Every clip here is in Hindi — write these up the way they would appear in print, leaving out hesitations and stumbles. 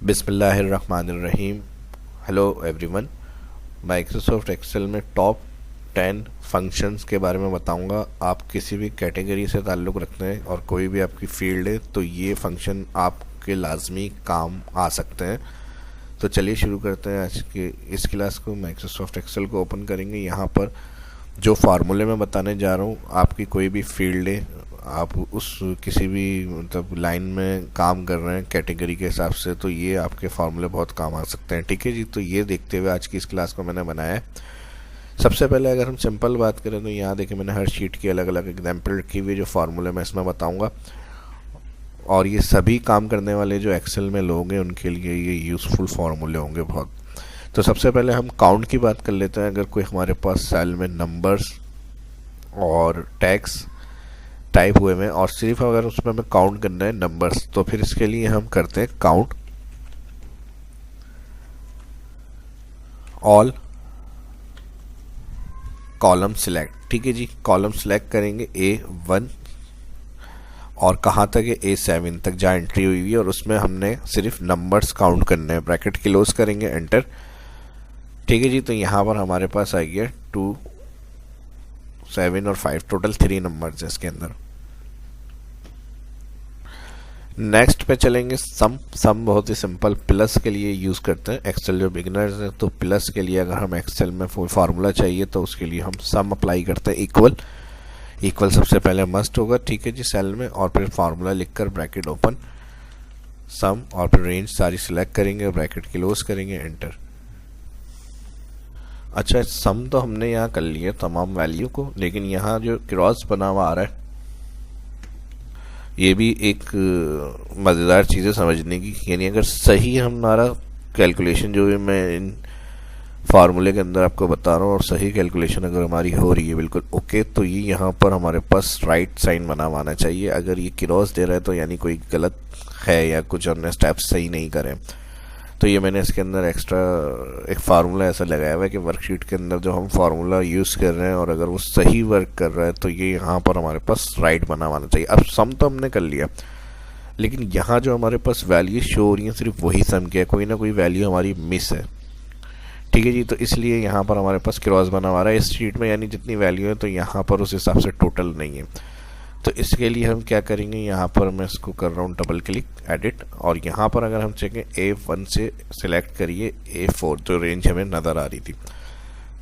बिस्मिल्लाहिर्रहमानिर्रहीम। Hello everyone. माइक्रोसॉफ्ट एक्सेल में टॉप 10 फंक्शंस के बारे में बताऊंगा। आप किसी भी कैटेगरी से ताल्लुक़ रखते हैं और कोई भी आपकी फील्ड है तो ये फंक्शन आपके लाजमी काम आ सकते हैं। तो चलिए शुरू करते हैं आज की इस क्लास को। माइक्रोसॉफ्ट एक्सेल को ओपन करेंगे। यहाँ पर जो फार्मूले मैं बताने जा रहा हूँ, आपकी कोई भी फील्ड है, आप उस किसी भी मतलब लाइन में काम कर रहे हैं कैटेगरी के हिसाब से, तो ये आपके फार्मूले बहुत काम आ सकते हैं। ठीक है जी। तो ये देखते हुए आज की इस क्लास को मैंने बनाया है। सबसे पहले अगर हम सिंपल बात करें तो यहाँ देखिए मैंने हर शीट की अलग अलग एग्जाम्पल रखी हुई है जो फार्मूले मैं इसमें बताऊँगा, और ये सभी काम करने वाले जो एक्सेल में लोग हैं उनके लिए ये यूज़फुल फार्मूले होंगे बहुत। तो सबसे पहले हम काउंट की बात कर लेते हैं। अगर कोई हमारे पास सेल में नंबर्स और टैक्स टाइप हुए में और सिर्फ अगर उसमें हमें काउंट करना है नंबर्स, तो फिर इसके लिए हम करते हैं काउंट ऑल कॉलम सिलेक्ट। ठीक है जी। कॉलम सिलेक्ट करेंगे A1 और कहाँ तक है A7 तक जहाँ एंट्री हुई हुई है, और उसमें हमने सिर्फ नंबर्स काउंट करने हैं। ब्रैकेट क्लोज करेंगे, एंटर। ठीक है जी। तो यहाँ पर हमारे पास आ गया 2, 7 और 5, टोटल 3 नंबर्स है इसके अंदर। नेक्स्ट पे चलेंगे सम बहुत ही सिंपल प्लस के लिए यूज़ करते हैं। एक्सेल जो बिगिनर्स हैं तो प्लस के लिए अगर हम एक्सेल में फार्मूला चाहिए तो उसके लिए हम सम अप्लाई करते हैं। इक्वल सबसे पहले मस्ट होगा। ठीक है जी। सेल में, और फिर फार्मूला लिखकर ब्रैकेट ओपन, सम, और फिर रेंज सारी सिलेक्ट करेंगे, ब्रैकेट क्लोज करेंगे, एंटर। अच्छा, सम तो हमने यहाँ कर लिया तमाम वैल्यू को, लेकिन यहाँ जो क्रॉस बना हुआ आ रहा है ये भी एक मज़ेदार चीज़ है समझने की। यानी अगर सही हमारा कैलकुलेशन जो भी मैं इन फार्मूले के अंदर आपको बता रहा हूँ और सही कैलकुलेशन अगर हमारी हो रही है बिल्कुल ओके, तो ये यहाँ पर हमारे पास राइट साइन बना हुआ आना चाहिए। अगर ये क्रॉस दे रहा है तो यानी कोई गलत है या कुछ हमने स्टेप्स सही नहीं करें। तो ये मैंने इसके अंदर एक्स्ट्रा एक फार्मूला ऐसा लगाया हुआ है कि वर्कशीट के अंदर जो हम फार्मूला यूज़ कर रहे हैं और अगर वो सही वर्क कर रहा है तो ये यहाँ पर हमारे पास राइट बना होना चाहिए। अब सम तो हमने कर लिया, लेकिन यहाँ जो हमारे पास वैल्यू शो हो रही है सिर्फ वही सम की है, कोई ना कोई वैल्यू हमारी मिस है। ठीक है जी। तो इसलिए यहाँ पर हमारे पास क्रॉस बना हुआ है इस शीट में, यानी जितनी वैल्यू है तो यहाँ पर उस हिसाब से टोटल नहीं है। तो इसके लिए हम क्या करेंगे, यहाँ पर मैं इसको कर रहा हूँ डबल क्लिक, एडिट, और यहाँ पर अगर हम चेकें A1 से सिलेक्ट करिए A4, जो रेंज हमें नज़र आ रही थी,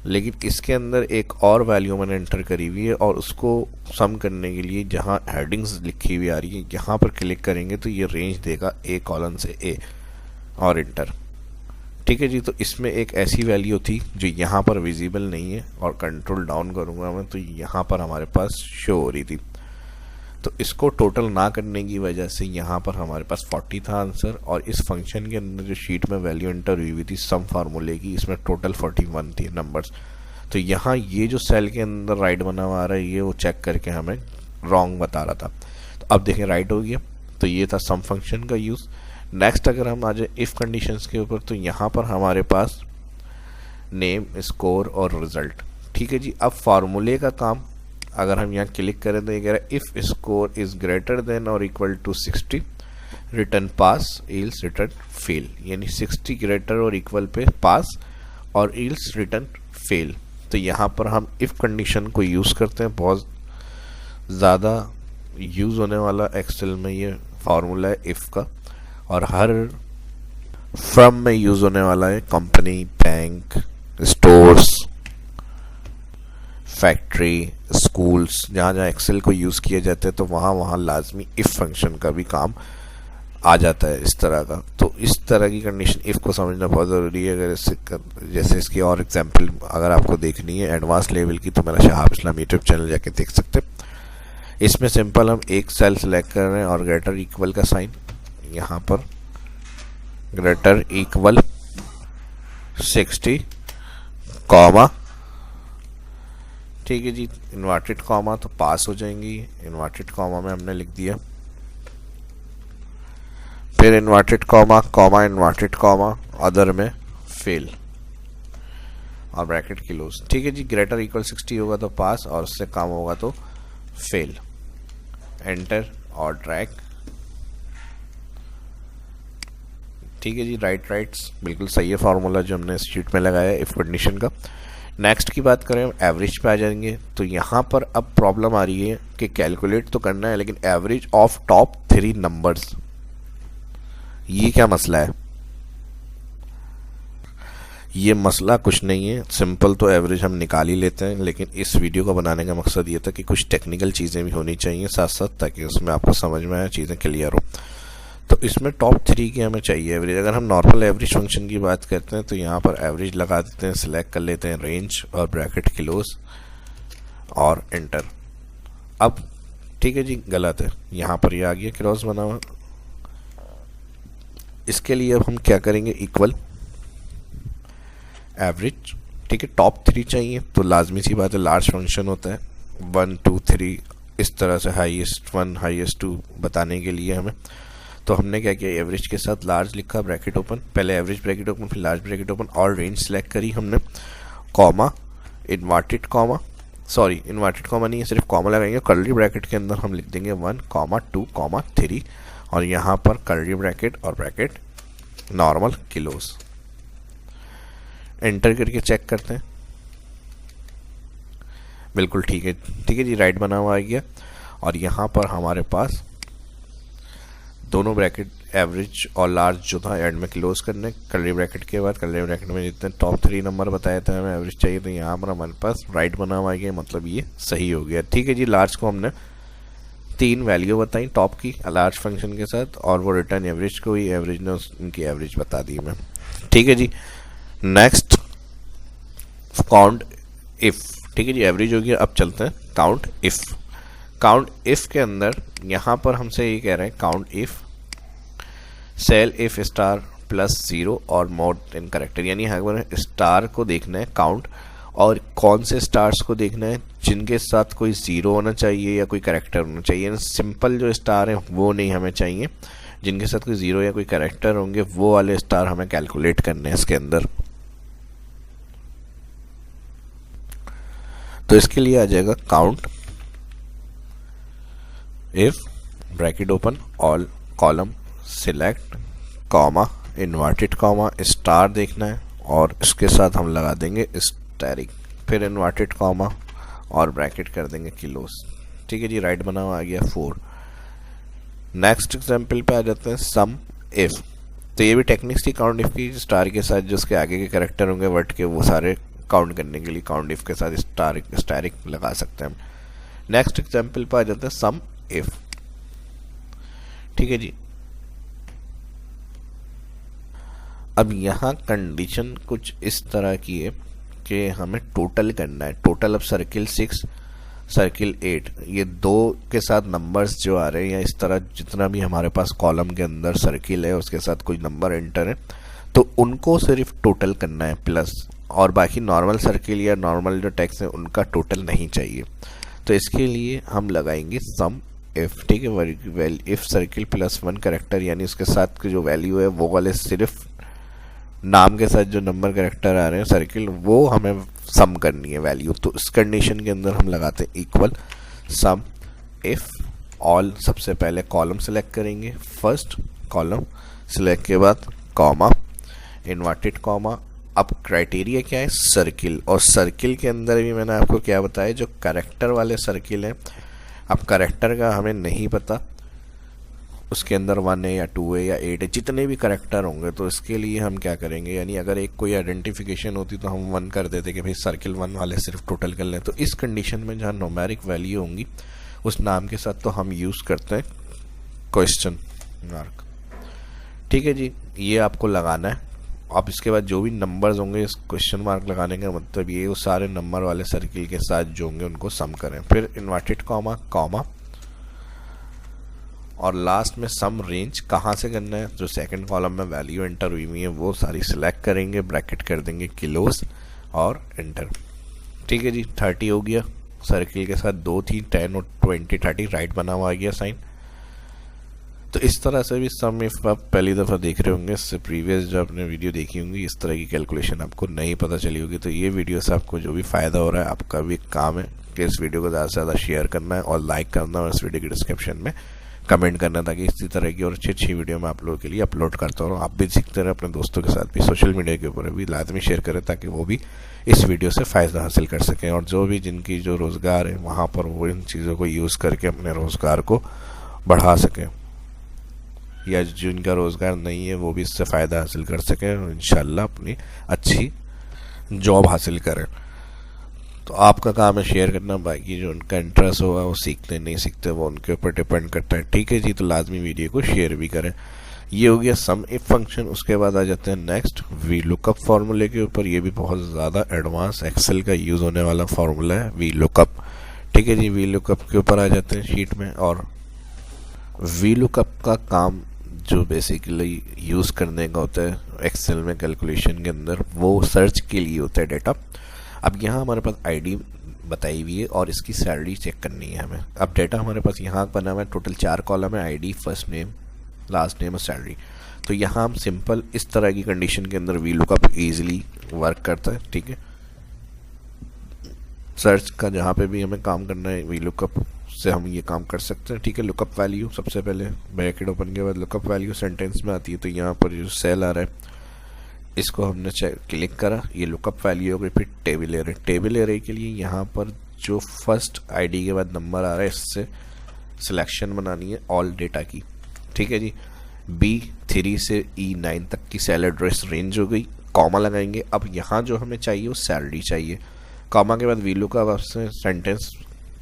लेकिन इसके अंदर एक और वैल्यू मैंने एंटर करी हुई है और उसको सम करने के लिए जहाँ हेडिंग्स लिखी हुई आ रही है यहाँ पर क्लिक करेंगे तो ये रेंज देगा A कॉलन से A, और एंटर। ठीक है जी। तो इसमें एक ऐसी वैल्यू थी जो यहाँ पर विजिबल नहीं है, और कंट्रोल डाउन करूँगा मैं तो यहाँ पर हमारे पास शो हो रही थी। तो इसको टोटल ना करने की वजह से यहाँ पर हमारे पास 40 था आंसर, और इस फंक्शन के अंदर जो शीट में वैल्यू एंटर हुई थी सम फार्मूले की, इसमें टोटल 41 थी नंबर्स। तो यहाँ ये जो सेल के अंदर राइट बना हुआ आ रहा है ये वो चेक करके हमें रॉन्ग बता रहा था। तो अब देखें राइट हो गया। तो ये था सम फंक्शन का यूज़। नेक्स्ट अगर हम आ जाए इफ़ कंडीशंस के ऊपर, तो यहाँ पर हमारे पास नेम, स्कोर और रिज़ल्ट। ठीक है जी। अब फार्मूले का काम अगर हम यहाँ क्लिक करें तो ये कह रहा है if score is greater than और equal to 60 return pass, else return fail. यानी 60 ग्रेटर और इक्वल पे पास और इल्स रिटर्न फेल। तो यहाँ पर हम इफ़ कंडीशन को यूज़ करते हैं, बहुत ज़्यादा यूज़ होने वाला एक्सेल में ये फार्मूला है इफ़ का, और हर फर्म में यूज़ होने वाला है। Company, bank, stores, factory, schools, जहाँ जहाँ एक्सेल को यूज़ किया जाता है तो वहाँ वहाँ लाजमी इफ़ फंक्शन का भी काम आ जाता है इस तरह का। तो इस तरह की कंडीशन इफ़ को समझना बहुत ज़रूरी है। अगर इससे जैसे इसकी और एग्जांपल अगर आपको देखनी है एडवांस लेवल की तो मेरा शहाब इस्लाम यूट्यूब चैनल जाके देख सकते हैं। इसमें सिंपल हम एक सेल सेलेक्ट कर रहे हैं और ग्रेटर इक्वल का साइन, यहाँ पर ग्रेटर इक्वल 60 कॉमा, ठीक है जी, इन्वर्टेड कॉमा तो पास हो जाएंगी। इन्वर्टेड कॉमा में हमने लिख दिया, फिर inverted comma, comma, inverted comma, other में फेल, और ब्रैकेट क्लोज। ठीक है जी। ग्रेटर इक्वल 60 होगा तो पास और उससे कम होगा तो फेल, एंटर और ड्रैग। ठीक है जी, राइट्स बिल्कुल सही है फार्मूला जो हमने शीट में लगाया है इफ कंडीशन का। नेक्स्ट की बात करें, एवरेज पे आ जाएंगे। तो यहाँ पर अब प्रॉब्लम आ रही है कि कैलकुलेट तो करना है लेकिन एवरेज ऑफ टॉप 3 नंबर्स, ये क्या मसला है? ये मसला कुछ नहीं है, सिंपल तो एवरेज हम निकाल ही लेते हैं, लेकिन इस वीडियो को बनाने का मकसद ये था कि कुछ टेक्निकल चीज़ें भी होनी चाहिए साथ साथ, ताकि उसमें आपको समझ में आए, चीज़ें क्लियर हो। तो इसमें टॉप 3 की हमें चाहिए एवरेज। अगर हम नॉर्मल एवरेज फंक्शन की बात करते हैं तो यहाँ पर एवरेज लगा देते हैं, सिलेक्ट कर लेते हैं रेंज और ब्रैकेट क्लोज और एंटर। अब ठीक है जी, गलत है, यहाँ पर ये आ गया क्रॉस बना हुआ। इसके लिए अब हम क्या करेंगे, इक्वल एवरेज। ठीक है, टॉप 3 चाहिए तो लाजमी सी बात है लार्ज फंक्शन होता है 1 2 3 इस तरह से, हाईएस्ट 1 हाईएस्ट 2 बताने के लिए हमें। तो हमने क्या किया, एवरेज के साथ लार्ज लिखा, ब्रैकेट ओपन, पहले एवरेज ब्रैकेट ओपन फिर लार्ज ब्रैकेट ओपन और रेंज सेलेक्ट करी हमने, comma inverted comma, sorry inverted comma नहीं है, सिर्फ कॉमा लगाएंगे। कर्ली ब्रैकेट के अंदर हम लिख देंगे 1 2 3 और यहाँ पर कर्ली ब्रैकेट और ब्रैकेट नॉर्मल क्लोज। एंटर करके चेक करते हैं, बिल्कुल ठीक है जी, राइट बना हुआ आ गया। और यहाँ पर हमारे पास दोनों ब्रैकेट एवरेज और लार्ज जो था एंड में क्लोज करने, कर्ली ब्रैकेट के बाद कर्ली ब्रैकेट में जितने टॉप 3 नंबर बताए थे हमें एवरेज चाहिए, तो यहाँ पर हमारे पास राइट बना हुआ गया, मतलब ये सही हो गया। ठीक है जी, लार्ज को हमने 3 वैल्यू बताई टॉप की लार्ज फंक्शन के साथ, और वो रिटर्न एवरेज को ही एवरेज ने उनकी एवरेज बता दी हमें। ठीक है जी, नेक्स्ट काउंट इफ। ठीक है जी, एवरेज हो गया, अब चलते हैं काउंट इफ। काउंट इफ के अंदर यहाँ पर हमसे ये कह रहे हैं count if cell if star +0 or more in character, यानी हमें स्टार को देखना है काउंट, और कौन से स्टार्स को देखना है जिनके साथ कोई 0 होना चाहिए या कोई करेक्टर होना चाहिए। सिंपल जो स्टार है वो नहीं हमें चाहिए, जिनके साथ कोई 0 या कोई करेक्टर होंगे वो वाले स्टार हमें कैलकुलेट करने हैं इसके अंदर। तो इसके लिए आ जाएगा count if bracket open all column select comma inverted comma star देखना है, और इसके साथ हम लगा देंगे स्टैरिक, फिर इन्वर्टेड कॉमा और ब्रैकेट कर देंगे क्लोज। ठीक है जी, राइट बना हुआ आ गया 4। नेक्स्ट एग्जांपल पे आ जाते हैं सम इफ। तो ये भी टेक्निक्स थी काउंट इफ की, स्टार के साथ जो उसके आगे के करेक्टर होंगे वर्ड के वो सारे काउंट करने के लिए काउंट इफ के साथ स्टैरिक लगा सकते हैं हम। नेक्स्ट एग्जांपल पे आ जाते हैं सम इफ। ठीक है जी, अब यहाँ कंडीशन कुछ इस तरह की है कि हमें टोटल करना है। टोटल अब सर्किल 6 सर्किल 8 ये 2 के साथ नंबर्स जो आ रहे हैं, या इस तरह जितना भी हमारे पास कॉलम के अंदर सर्किल है उसके साथ कोई नंबर एंटर है, तो उनको सिर्फ टोटल करना है प्लस, और बाकी नॉर्मल सर्किल या नॉर्मल जो टेक्स्ट है उनका टोटल नहीं चाहिए। तो इसके लिए हम लगाएंगे सम इफ। ठीक है, इफ सर्किल +1 करेक्टर, यानी उसके साथ की जो वैल्यू है वो वाले सिर्फ नाम के साथ जो नंबर करेक्टर आ रहे हैं सर्किल वो हमें सम करनी है वैल्यू। तो इस कंडीशन के अंदर हम लगाते हैं इक्वल सम इफ ऑल। सबसे पहले कॉलम सेलेक्ट करेंगे, फर्स्ट कॉलम सेलेक्ट के बाद कॉमा इन्वर्टेड कॉमा। अब क्राइटेरिया क्या है, सर्किल, और सर्किल के अंदर भी मैंने आपको क्या बताया, जो करेक्टर वाले सर्किल हैं। अब करेक्टर का हमें नहीं पता उसके अंदर 1 है या 2 है या 8 है, जितने भी करेक्टर होंगे, तो इसके लिए हम क्या करेंगे, यानी अगर एक कोई आइडेंटिफिकेशन होती तो हम 1 कर देते कि भाई सर्किल 1 वाले सिर्फ टोटल कर लें। तो इस कंडीशन में जहाँ न्यूमेरिक वैल्यू होंगी उस नाम के साथ तो हम यूज़ करते हैं क्वेश्चन मार्क। ठीक है जी, ये आपको लगाना है। अब इसके बाद जो भी नंबर्स होंगे इस क्वेश्चन मार्क लगाने का मतलब ये वो सारे नंबर वाले सर्किल के साथ जो होंगे उनको सम करें, फिर इन्वर्टेड कॉमा कॉमा, और लास्ट में सम रेंज कहाँ से करना है, जो सेकंड कॉलम में वैल्यू एंटर हुई है वो सारी सिलेक्ट करेंगे, ब्रैकेट कर देंगे क्लोज और एंटर। ठीक है जी, 30 हो गया, सर्किल के साथ 2 थी, 10 और 20 30 राइट बना हुआ आ गया साइन। तो इस तरह से भी सम इफ आप पहली दफ़ा देख रहे होंगे, इससे प्रीवियस जो आपने वीडियो देखी होंगी इस तरह की कैलकुलेशन आपको नहीं पता चली होगी। तो ये वीडियो से आपको जो भी फ़ायदा हो रहा है, आपका भी काम है कि इस वीडियो को ज़्यादा से ज़्यादा शेयर करना है और लाइक करना है, और इस वीडियो के डिस्क्रिप्शन में कमेंट करना, ताकि इसी तरह की और अच्छी अच्छी वीडियो मैं आप लोगों के लिए अपलोड करता हूँ। आप भी सीखते रहें, अपने दोस्तों के साथ भी सोशल मीडिया के ऊपर भी लाजमी शेयर करें, ताकि वो भी इस वीडियो से फ़ायदा हासिल कर सकें, और जो भी जिनकी जो रोज़गार है वहाँ पर वो इन चीज़ों को यूज़ करके अपने रोज़गार को बढ़ा सकें, या जिनका रोज़गार नहीं है वो भी इससे फ़ायदा हासिल कर सकें और इंशाल्लाह अपनी अच्छी जॉब हासिल करें। तो आपका काम है शेयर करना, बाकी जो उनका इंटरेस्ट होगा वो सीखते नहीं सीखते वो उनके ऊपर डिपेंड करता है। ठीक है जी, तो लाजमी वीडियो को शेयर भी करें। ये हो गया सम इफ फंक्शन। उसके बाद आ जाते हैं नेक्स्ट वी लुकअप फार्मूले के ऊपर। ये भी बहुत ज़्यादा एडवांस एक्सेल का यूज़ होने वाला फार्मूला है वी लुकअप। ठीक है जी, वी लुकअप के ऊपर आ जाते हैं शीट में। और वी लुकअप का काम जो बेसिकली यूज़ करने का होता है एक्सेल में कैलकुलेशन के अंदर, वो सर्च के लिए होता है डेटा। अब यहाँ हमारे पास आईडी बताई हुई है और इसकी सैलरी चेक करनी है हमें। अब डेटा हमारे पास यहाँ बना हुआ है, टोटल 4 कॉलम है, ID, first name, last name और सैलरी। तो यहाँ हम सिंपल इस तरह की कंडीशन के अंदर वी लुकअप ईजिली वर्क करता है। ठीक है, सर्च का जहाँ पे भी हमें काम करना है वी लुकअप से हम ये काम कर सकते हैं। ठीक है, लुकअप वैल्यू सबसे पहले ब्रैकेट ओपन के बाद लुकअप वैल्यू सेंटेंस में आती है। तो यहाँ पर जो सेल आ रहा है इसको हमने क्लिक करा, ये लुकअप वैल्यू हो गई। फिर टेबल एरे, टेबल एरे के लिए यहाँ पर जो फर्स्ट आईडी के बाद नंबर आ रहा है इससे सिलेक्शन बनानी है ऑल डेटा की। ठीक है जी, B3 से E9 तक की सेल एड्रेस रेंज हो गई, कॉमा लगाएंगे। अब यहाँ जो हमें चाहिए वो सैलरी चाहिए। कॉमा के बाद वी लुकअप आपसे सेंटेंस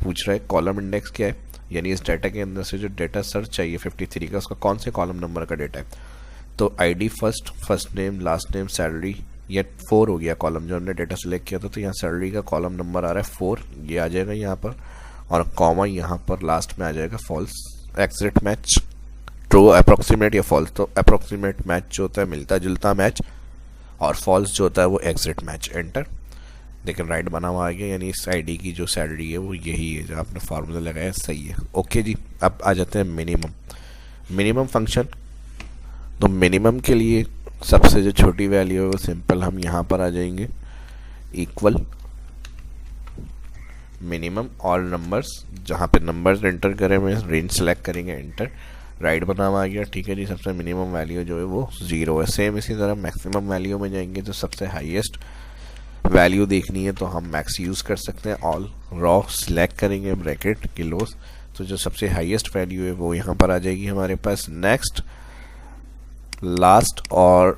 पूछ रहा है कॉलम इंडेक्स क्या है, यानी इस डाटा के अंदर से जो डाटा सर्च चाहिए 53 का, उसका कौन से कॉलम नंबर का डाटा है। तो ID first name, last name, salary, ये 4 हो गया कॉलम जो हमने डेटा सेलेक्ट किया था। तो यहाँ सैलरी का कॉलम नंबर आ रहा है 4, ये आ जाएगा यहाँ पर, और कॉमा यहाँ पर लास्ट में आ जाएगा false. Exact match, true, approximate या फॉल्स। तो अप्रोक्सीमेट मैच जो होता है मिलता जुलता मैच, और फॉल्स जो होता है वो एग्जैक्ट मैच। एंटर, लेकिन राइट बना हुआ आ गया, यानी इस आईडी की जो सैलरी है वो यही है जो आपने फार्मूला लगाया, सही है। ओके जी, अब आ जाते हैं मिनिमम फंक्शन। तो मिनिमम के लिए सबसे जो छोटी वैल्यू है वो सिंपल हम यहाँ पर आ जाएंगे, इक्वल मिनिमम ऑल नंबर्स। जहाँ पे नंबर्स एंटर करें में रेंज सेलेक्ट करेंगे, एंटर, राइट बना हुआ आ गया। ठीक है जी, सबसे मिनिमम वैल्यू जो है वो 0 है। सेम इसी तरह मैक्सिमम वैल्यू में जाएंगे, जो सबसे हाईएस्ट वैल्यू देखनी है तो हम मैक्स यूज़ कर सकते हैं। ऑल रॉ सिलेक्ट करेंगे, ब्रैकेट किलोस, तो जो सबसे हाईएस्ट वैल्यू है वो यहाँ पर आ जाएगी हमारे पास। नेक्स्ट, लास्ट और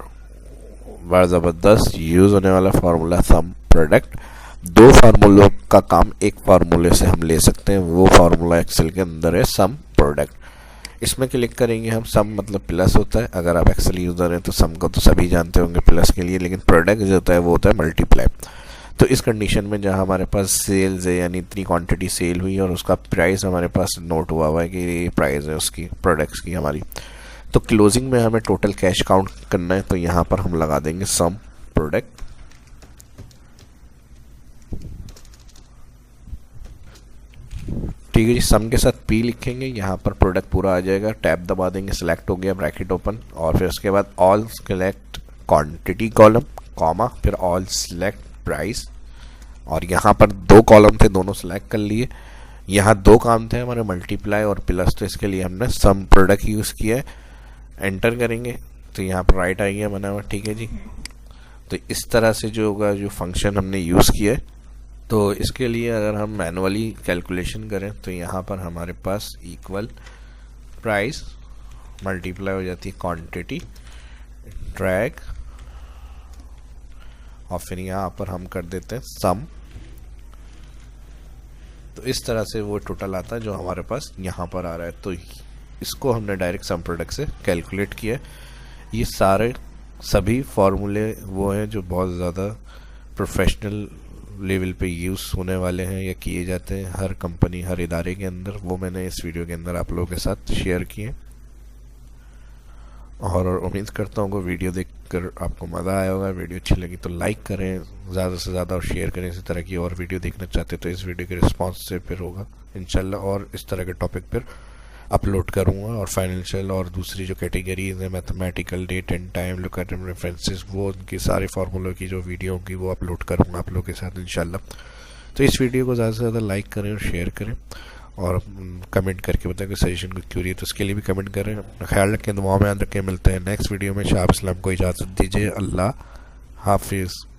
बड़ा ज़बरदस्त यूज़ होने वाला फार्मूला सम प्रोडक्ट। 2 फार्मूलों का काम एक फार्मूले से हम ले सकते हैं, वो फार्मूला एक्सेल के अंदर है सम प्रोडक्ट। इसमें क्लिक करेंगे हम, सम मतलब प्लस होता है, अगर आप एक्सेल यूज़र हैं तो सम को तो सभी जानते होंगे प्लस के लिए, लेकिन प्रोडक्ट जो होता है वो होता है मल्टीप्लाई। तो इस कंडीशन में जहाँ हमारे पास सेल्स है, यानी इतनी क्वांटिटी सेल हुई और उसका प्राइस हमारे पास नोट हुआ है कि ये प्राइस है उसकी प्रोडक्ट्स की हमारी, तो क्लोजिंग में हमें टोटल कैश काउंट करना है। तो यहाँ पर हम लगा देंगे सम प्रोडक्ट। ठीक है जी, सम के साथ P लिखेंगे, यहाँ पर प्रोडक्ट पूरा आ जाएगा। टैब दबा देंगे, सिलेक्ट हो गया, ब्रैकेट ओपन, और फिर उसके बाद all select quantity column, comma, फिर ऑल सिलेक्ट प्राइस। और यहाँ पर 2 कॉलम थे, दोनों सिलेक्ट कर लिए। यहाँ 2 काम थे हमारे, मल्टीप्लाई और प्लस, तो इसके लिए हमने सम प्रोडक्ट यूज़ किया है। एंटर करेंगे तो यहाँ पर राइट आ गया बना हुआ। ठीक है जी, तो इस तरह से जो होगा, जो फंक्शन हमने यूज़ किया है। तो इसके लिए अगर हम मैनुअली कैलकुलेशन करें तो यहाँ पर हमारे पास इक्वल प्राइस मल्टीप्लाई हो जाती है क्वांटिटी, ड्रैग, और फिर यहाँ पर हम कर देते हैं सम। तो इस तरह से वो टोटल आता है जो हमारे पास यहाँ पर आ रहा है। तो इसको हमने डायरेक्ट सम प्रोडक्ट से कैलकुलेट किया। ये सारे सभी फार्मूले वो हैं जो बहुत ज़्यादा प्रोफेशनल लेवल पे यूज़ होने वाले हैं या किए जाते हैं हर कंपनी, हर इदारे के अंदर। वो मैंने इस वीडियो के अंदर आप लोगों के साथ शेयर किए, और उम्मीद करता हूँ कि वीडियो देखकर आपको मज़ा आया होगा। वीडियो अच्छी लगी तो लाइक करें ज़्यादा से ज़्यादा और शेयर करें। इसी तरह की और वीडियो देखना चाहते तो इस वीडियो के रिस्पॉन्स से फिर होगा इंशाल्लाह, और इस तरह के टॉपिक पर अपलोड करूँगा। और फाइनेंशियल और दूसरी जो कैटेगरीज हैं, mathematical, date and time, look at references, वो उनकी सारे फार्मूलों की जो वीडियो होगी वो अपलोड करूँगा आप लोगों के साथ इंशाल्लाह। तो इस वीडियो को ज़्यादा से ज़्यादा लाइक करें और शेयर करें, और कमेंट करके बताएं कि सजेशन को क्यों रही है, तो उसके लिए भी कमेंट करें। अपना ख्याल रखें, दुआओं में याद रखें। मिलते हैं नेक्स्ट वीडियो में। शाह इस्लाम को इजाज़त दीजिए। अल्लाह हाफिज़।